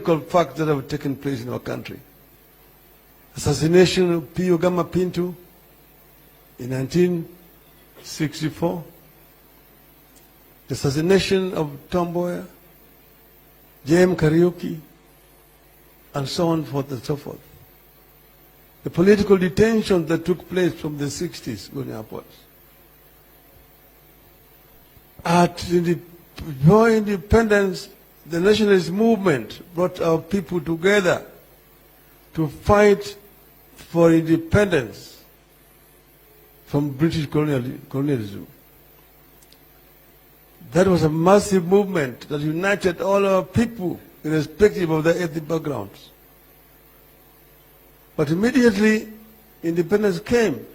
historical facts that have taken place in our country. Assassination of Pio Gama Pinto in 1964, the assassination of Tom Mboya, J.M. Kariuki, and so on forth and so forth. The political detention that took place from the 60s going upwards. Before independence, the nationalist movement brought our people together to fight for independence from British colonialism. That was a massive movement that united all our people irrespective of their ethnic backgrounds. But immediately independence came,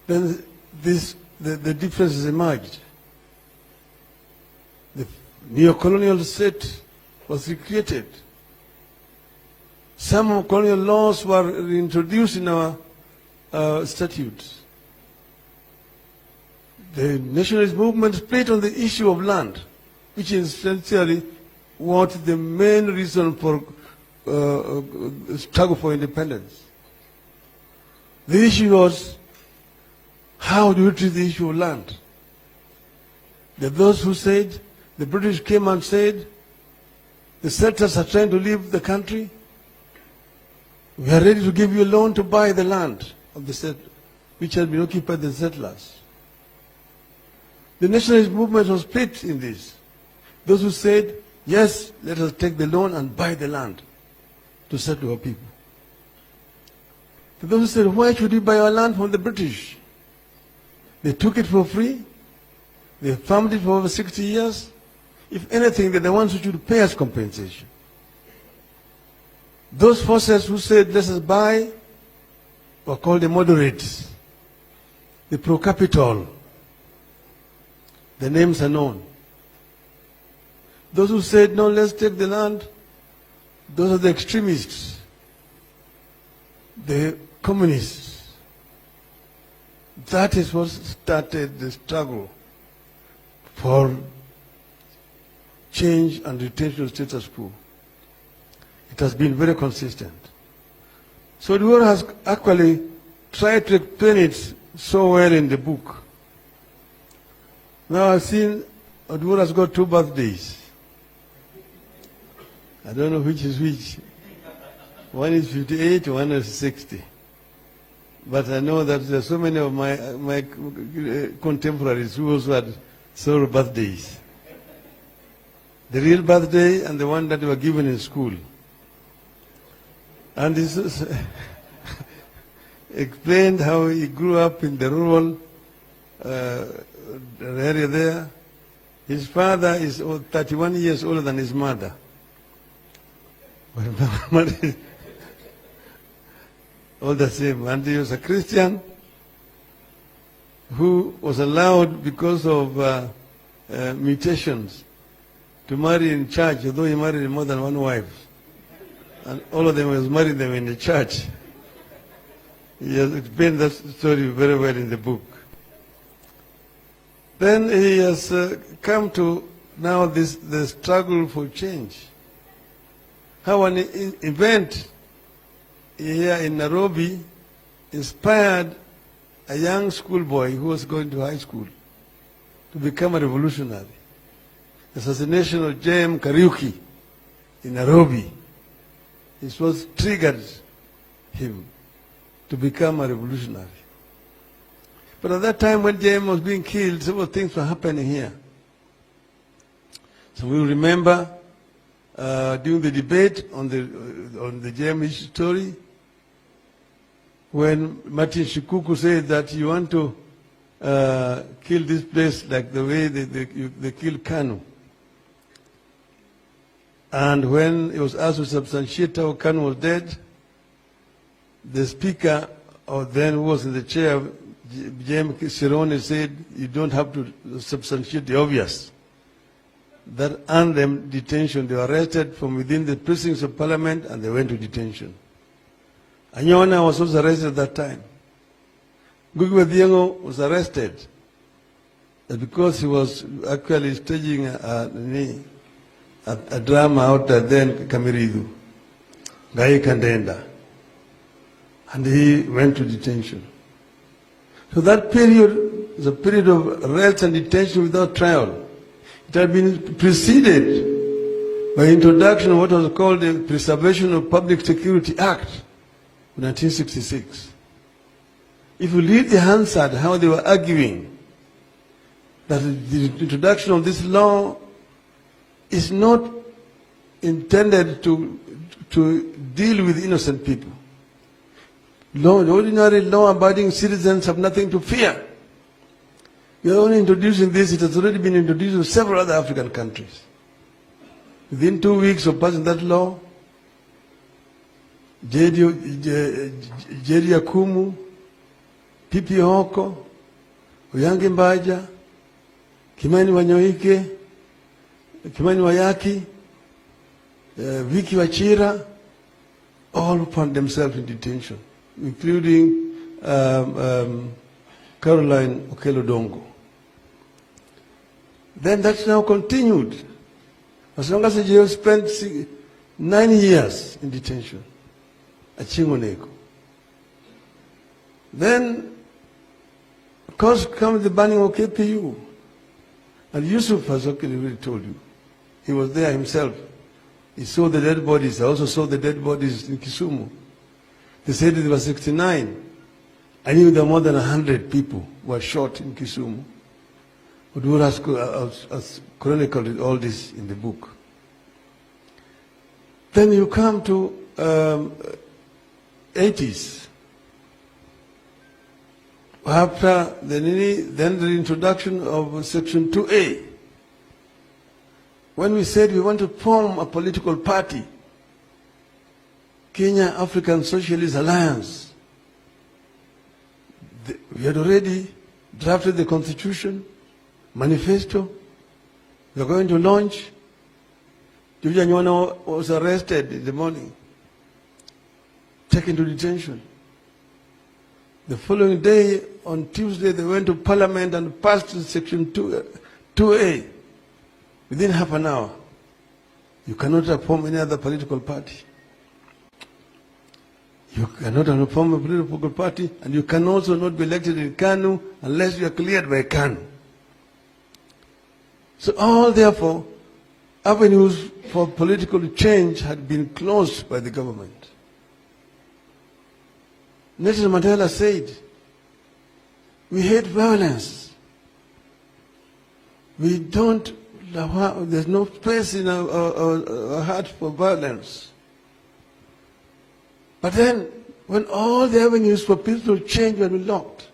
then the differences emerged. The neo-colonial state was recreated. Some colonial laws were introduced in our statutes. The nationalist movement split on the issue of land, which is essentially what the main reason for struggle for independence. The issue was, how do we treat the issue of land? There are those who said, the British came and said, the settlers are trying to leave the country. We are ready to give you a loan to buy the land of the settlers, which has been occupied by the settlers. The nationalist movement was split in this. Those who said, yes, let us take the loan and buy the land to settle our people. Those who said, why should we buy our land from the British? They took it for free. They farmed it for over 60 years. If anything, they're the ones who should pay us compensation. Those forces who said, let us buy, were called the moderates, the pro-capital. The names are known. Those who said, no, let's take the land, those are the extremists, the communists. That is what started the struggle for change and retention of status quo. It has been very consistent. So the world has actually tried to explain it so well in the book. Now I've seen Odwar has got 2 birthdays. I don't know which is which. One is 58, one is 60. But I know that there are so many of my contemporaries who also had several birthdays. The real birthday and the one that were given in school. And this explained how he grew up in the rural area there. His father is 31 years older than his mother. All the same. And he was a Christian who was allowed, because of mutations, to marry in church, although he married more than one wife. And all of them was marrying them in the church. He has explained that story very well in the book. Then he has come to now the struggle for change. How an event here in Nairobi inspired a young schoolboy who was going to high school to become a revolutionary. The assassination of J.M. Kariuki in Nairobi. It was triggered him to become a revolutionary. But at that time when J.M. was being killed, several things were happening here. So we remember during the debate on the J.M. story, when Martin Shikuku said that you want to kill this place like the way they killed Kanu. And when he was asked to substantiate how Kanu was dead, the speaker, or then who was in the chair, James Sironi, said, you don't have to substantiate the obvious. That earned them detention. They were arrested from within the precincts of Parliament and they went to detention. Anyona was also arrested at that time. Ngugi wa Thiong'o was arrested because he was actually staging a drama out there then Kamiridu, Gai Kandenda, and he went to detention. So that period was a period of arrest and detention without trial. It had been preceded by introduction of what was called the Preservation of Public Security Act of 1966. If you read the Hansard, how they were arguing that the introduction of this law is not intended to deal with innocent people. Ordinary law-abiding citizens have nothing to fear. We are only introducing this. It has already been introduced in several other African countries. Within 2 weeks of passing that law, Jeri Akumu, Pipi Hoko, Oyange Mbaja, Kimani Wanyoike, Kimani Wayaki, Vicky Wachira, all found themselves in detention, including Caroline Okello-Dongo. Then that's now continued. As long as the jail spent 9 years in detention at Chingoneko. Then, of course, comes the banning of KPU. And Yusuf has already told you. He was there himself. He saw the dead bodies. I also saw the dead bodies in Kisumu. They said there were 69. I knew there were more than 100 people who were shot in Kisumu. Udura has chronicled all this in the book. Then you come to 80s. After then the introduction of Section 2A. When we said we want to form a political party, Kenya African Socialist Alliance, we had already drafted the constitution, manifesto. We are going to launch. Juja Nywana was arrested in the morning, taken to detention. The following day, on Tuesday, they went to Parliament and passed Section 2A within half an hour. You cannot form any other political party. You cannot form a political party, and you can also not be elected in KANU unless you are cleared by KANU. So all, therefore, avenues for political change had been closed by the government. Nelson Mandela said, we hate violence. We don't, there's no space in our heart for violence. But then, when all the avenues for peaceful change were locked,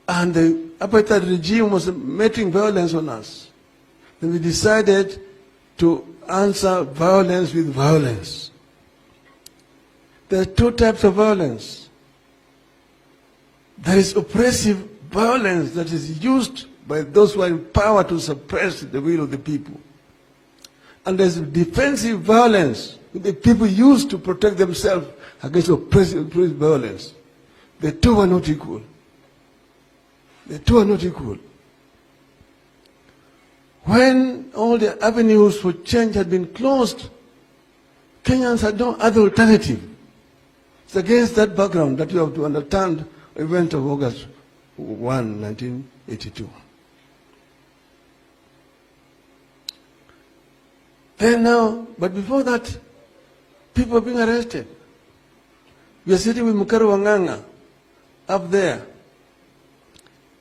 and the apartheid regime was meting violence on us, then we decided to answer violence with violence. There are two types of violence. There is oppressive violence that is used by those who are in power to suppress the will of the people. And there's defensive violence that the people use to protect themselves against oppressive violence. The two are not equal. The two are not equal. When all the avenues for change had been closed, Kenyans had no other alternative. It's against that background that you have to understand the event of August 1, 1982. Then now, but before that, people are being arrested. We are sitting with Mukaro Wanganga up there.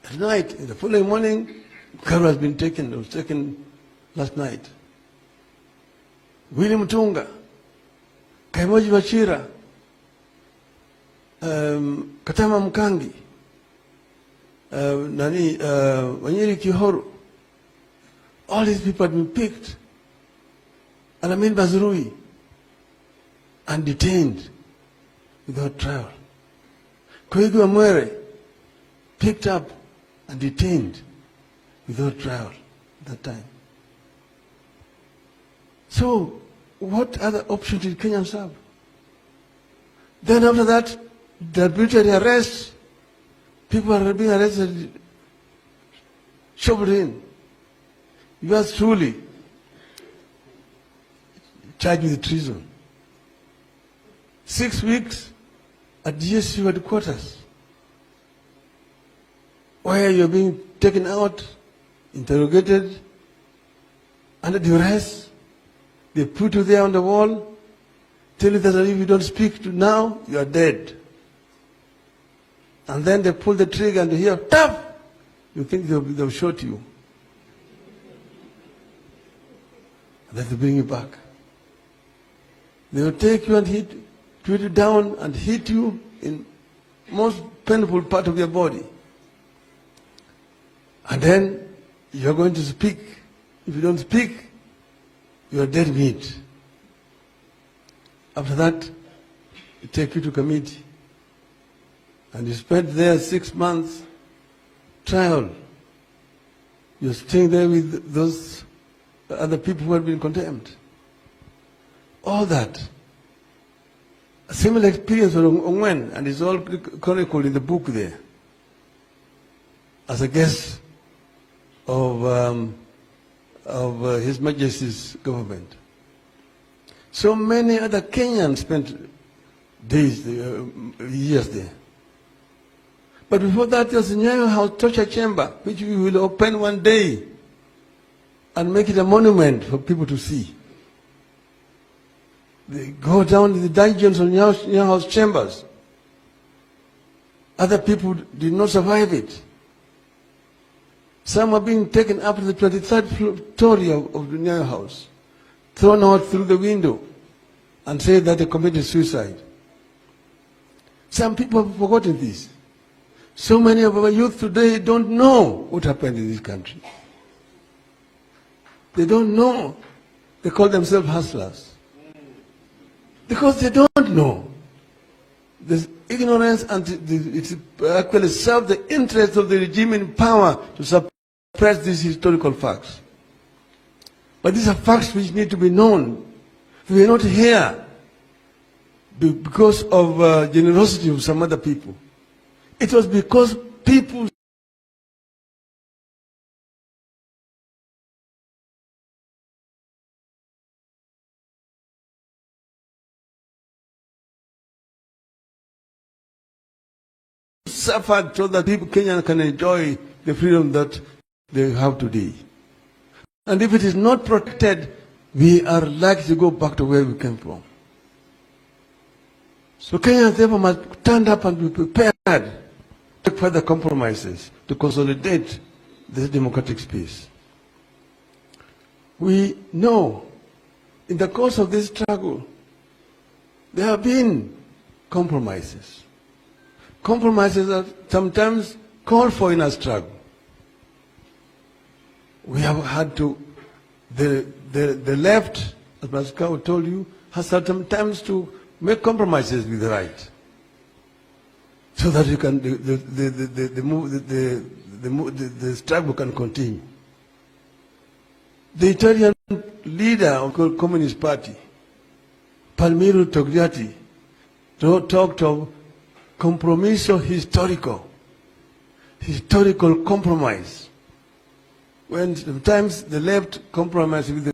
At night, in the following morning, Mukaro has been taken. It was taken last night. William Tunga, Kaimoji Wachira, Katama Mukangi, Wanyiri Kihoru, all these people have been picked. Alamin Bazurui, and detained without trial. Koigi Wamwere, picked up and detained without trial at that time. So, what other option did Kenyans have? Then after that, the arbitrary arrests, people are being arrested, shoved in. Yours truly charged with treason. 6 weeks at GSU headquarters, where you're being taken out, interrogated, under duress. They put you there on the wall, tell you that if you don't speak to now, you are dead. And then they pull the trigger and you hear, tap! You think they'll shoot you. And then they bring you back. They will take you and put you down and hit you in most painful part of your body. And then you're going to speak. If you don't speak, you are dead meat. After that, they take you to committee. And you spend there 6 months trial. You're staying there with those other people who have been condemned. All that. A similar experience with Ongwen, and it's all chronicled in the book there. As a guest of His Majesty's government. So many other Kenyans spent days, years there. But before that, there's a Nyayo House torture chamber, which we will open one day and make it a monument for people to see. They go down to the dungeons of Nyayo House chambers. Other people did not survive it. Some are being taken up to the 23rd story of the Nyayo House, thrown out through the window, and say that they committed suicide. Some people have forgotten this. So many of our youth today don't know what happened in this country. They don't know. They call themselves hustlers. Because they don't know. There's ignorance, and it actually serves the interests of the regime in power to suppress these historical facts. But these are facts which need to be known. We are not here because of generosity of some other people. It was because people suffered so that people Kenya can enjoy the freedom that they have today. And if it is not protected, we are likely to go back to where we came from. So Kenyans therefore must stand up and be prepared to take further compromises to consolidate this democratic space. We know in the course of this struggle, there have been compromises. Compromises are sometimes called for in a struggle. We have had to, the left, as Pascal told you, has sometimes to make compromises with the right, so that you can the struggle can continue. The Italian leader of the Communist Party, Palmiro Togliatti, talked of compromiso historical compromise. When sometimes the left compromised with the